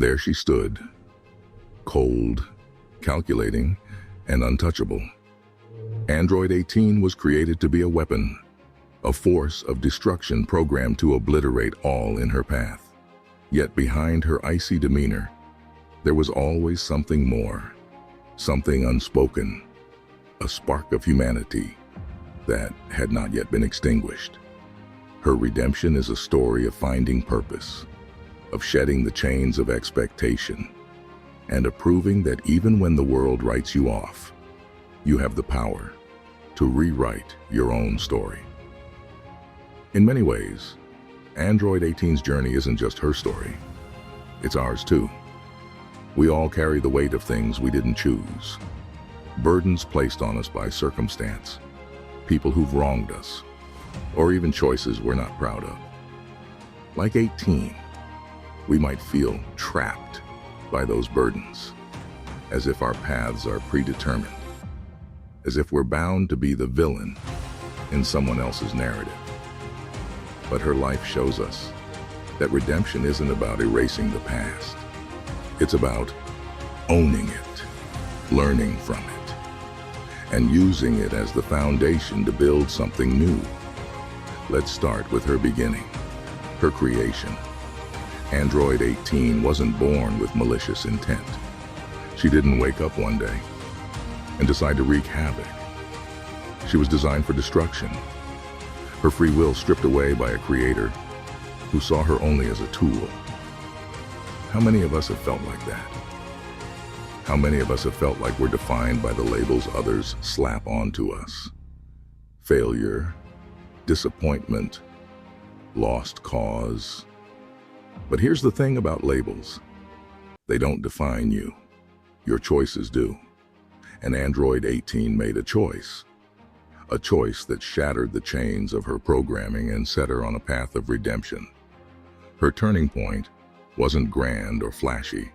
There she stood, cold, calculating, and untouchable. Android 18 was created to be a weapon, a force of destruction programmed to obliterate all in her path. Yet behind her icy demeanor, there was always something more, something unspoken, a spark of humanity that had not yet been extinguished. Her redemption is a story of finding purpose, of shedding the chains of expectation, and of proving that even when the world writes you off, you have the power to rewrite your own story. In many ways, Android 18's journey isn't just her story, it's ours too. We all carry the weight of things we didn't choose, burdens placed on us by circumstance, people who've wronged us, or even choices we're not proud of. Like 18, we might feel trapped by those burdens, as if our paths are predetermined, as if we're bound to be the villain in someone else's narrative. But her life shows us that redemption isn't about erasing the past. It's about owning it, learning from it, and using it as the foundation to build something new. Let's start with her beginning, her creation. Android 18 wasn't born with malicious intent. She didn't wake up one day and decide to wreak havoc. She was designed for destruction, her free will stripped away by a creator who saw her only as a tool. How many of us have felt like that? How many of us have felt like we're defined by the labels others slap onto us? Failure, disappointment, lost cause. But here's the thing about labels. They don't define you. Your choices do. And Android 18 made a choice that shattered the chains of her programming and set her on a path of redemption. Her turning point wasn't grand or flashy.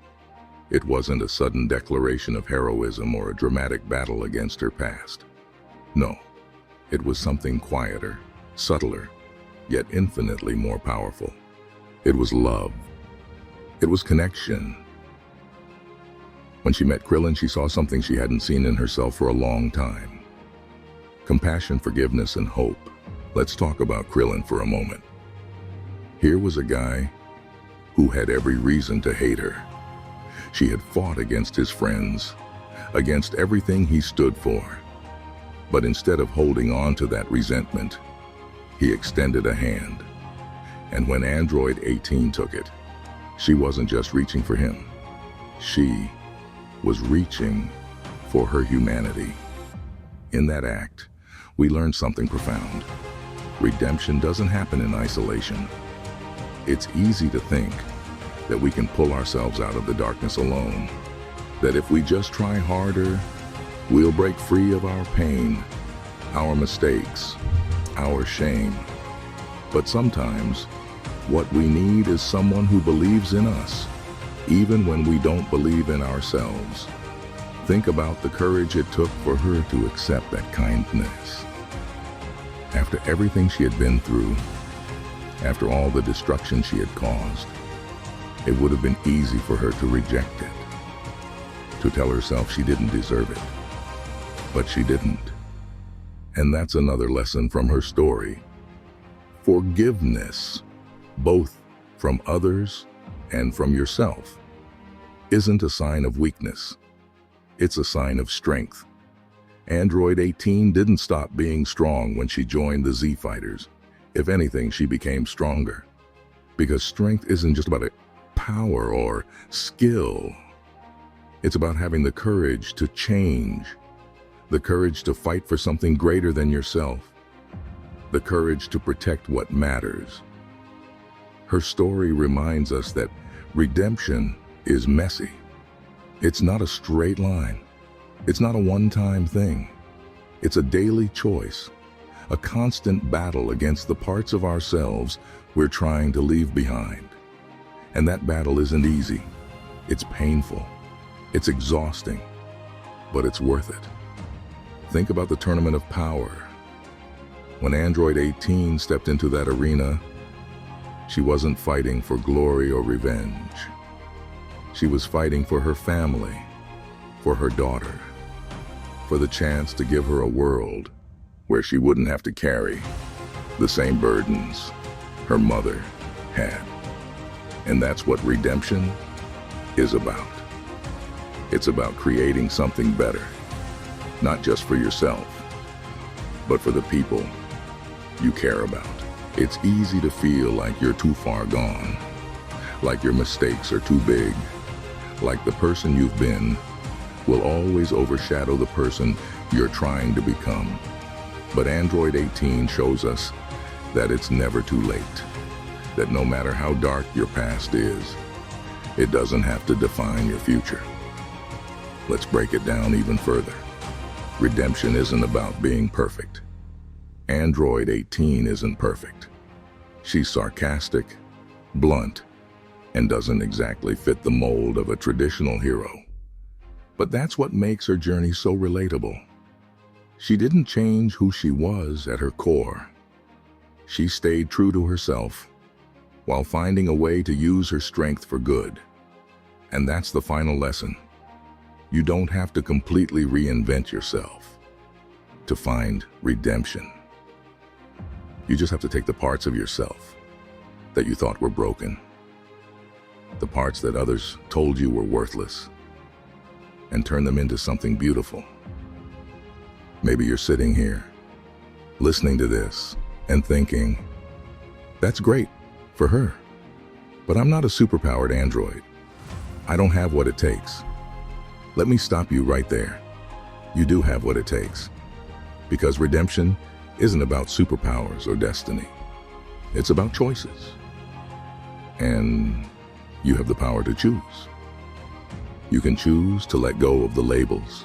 It wasn't a sudden declaration of heroism or a dramatic battle against her past. No, it was something quieter, subtler, yet infinitely more powerful. It was love. It was connection. When she met Krillin, she saw something she hadn't seen in herself for a long time. Compassion, forgiveness, and hope. Let's talk about Krillin for a moment. Here was a guy who had every reason to hate her. She had fought against his friends, against everything he stood for. But instead of holding on to that resentment, he extended a hand. And when Android 18 took it, she wasn't just reaching for him. She was reaching for her humanity. In that act, we learned something profound. Redemption doesn't happen in isolation. It's easy to think that we can pull ourselves out of the darkness alone, that if we just try harder, we'll break free of our pain, our mistakes, our shame. But sometimes, what we need is someone who believes in us, even when we don't believe in ourselves. Think about the courage it took for her to accept that kindness. After everything she had been through, after all the destruction she had caused, it would have been easy for her to reject it, to tell herself she didn't deserve it. But she didn't. And that's another lesson from her story. Forgiveness, both from others and from yourself, isn't a sign of weakness. It's a sign of strength. Android 18 didn't stop being strong when she joined the Z Fighters. If anything, she became stronger. Because strength isn't just about power or skill. It's about having the courage to change, the courage to fight for something greater than yourself, the courage to protect what matters. Her story reminds us that redemption is messy. It's not a straight line. It's not a one-time thing. It's a daily choice, a constant battle against the parts of ourselves we're trying to leave behind. And that battle isn't easy. It's painful. It's exhausting, but it's worth it. Think about the Tournament of Power. When Android 18 stepped into that arena, she wasn't fighting for glory or revenge. She was fighting for her family, for her daughter, for the chance to give her a world where she wouldn't have to carry the same burdens her mother had. And that's what redemption is about. It's about creating something better, not just for yourself, but for the people you care about. It's easy to feel like you're too far gone, like your mistakes are too big, like the person you've been will always overshadow the person you're trying to become. But Android 18 shows us that it's never too late, that no matter how dark your past is, it doesn't have to define your future. Let's break it down even further. Redemption isn't about being perfect. Android 18 isn't perfect. She's sarcastic, blunt, and doesn't exactly fit the mold of a traditional hero. But that's what makes her journey so relatable. She didn't change who she was at her core. She stayed true to herself while finding a way to use her strength for good. And that's the final lesson. You don't have to completely reinvent yourself to find redemption. You just have to take the parts of yourself that you thought were broken, the parts that others told you were worthless, and turn them into something beautiful. Maybe you're sitting here, listening to this, and thinking, that's great for her, but I'm not a superpowered android. I don't have what it takes. Let me stop you right there. You do have what it takes, because redemption isn't about superpowers or destiny. It's about choices. And you have the power to choose. You can choose to let go of the labels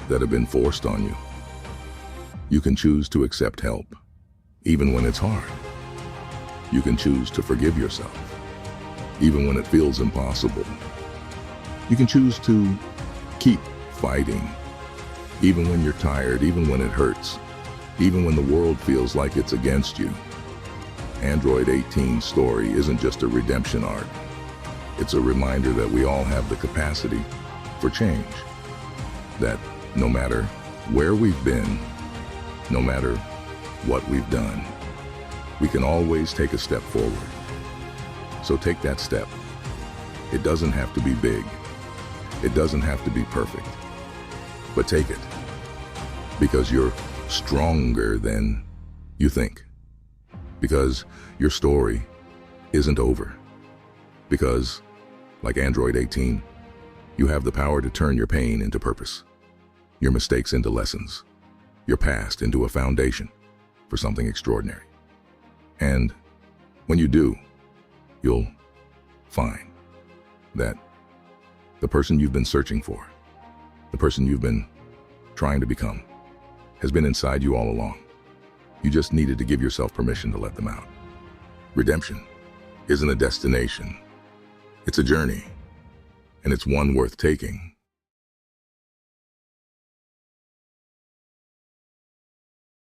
that have been forced on you. You can choose to accept help, even when it's hard. You can choose to forgive yourself, even when it feels impossible. You can choose to keep fighting, even when you're tired, even when it hurts, even when the world feels like it's against you. Android 18's story isn't just a redemption arc. It's a reminder that we all have the capacity for change. That no matter where we've been, no matter what we've done, we can always take a step forward. So take that step. It doesn't have to be big. It doesn't have to be perfect. But take it, because you're stronger than you think. Because your story isn't over. Because, like Android 18, you have the power to turn your pain into purpose, your mistakes into lessons, your past into a foundation for something extraordinary. And when you do, you'll find that the person you've been searching for, the person you've been trying to become, has been inside you all along. You just needed to give yourself permission to let them out. Redemption isn't a destination. It's a journey, and it's one worth taking.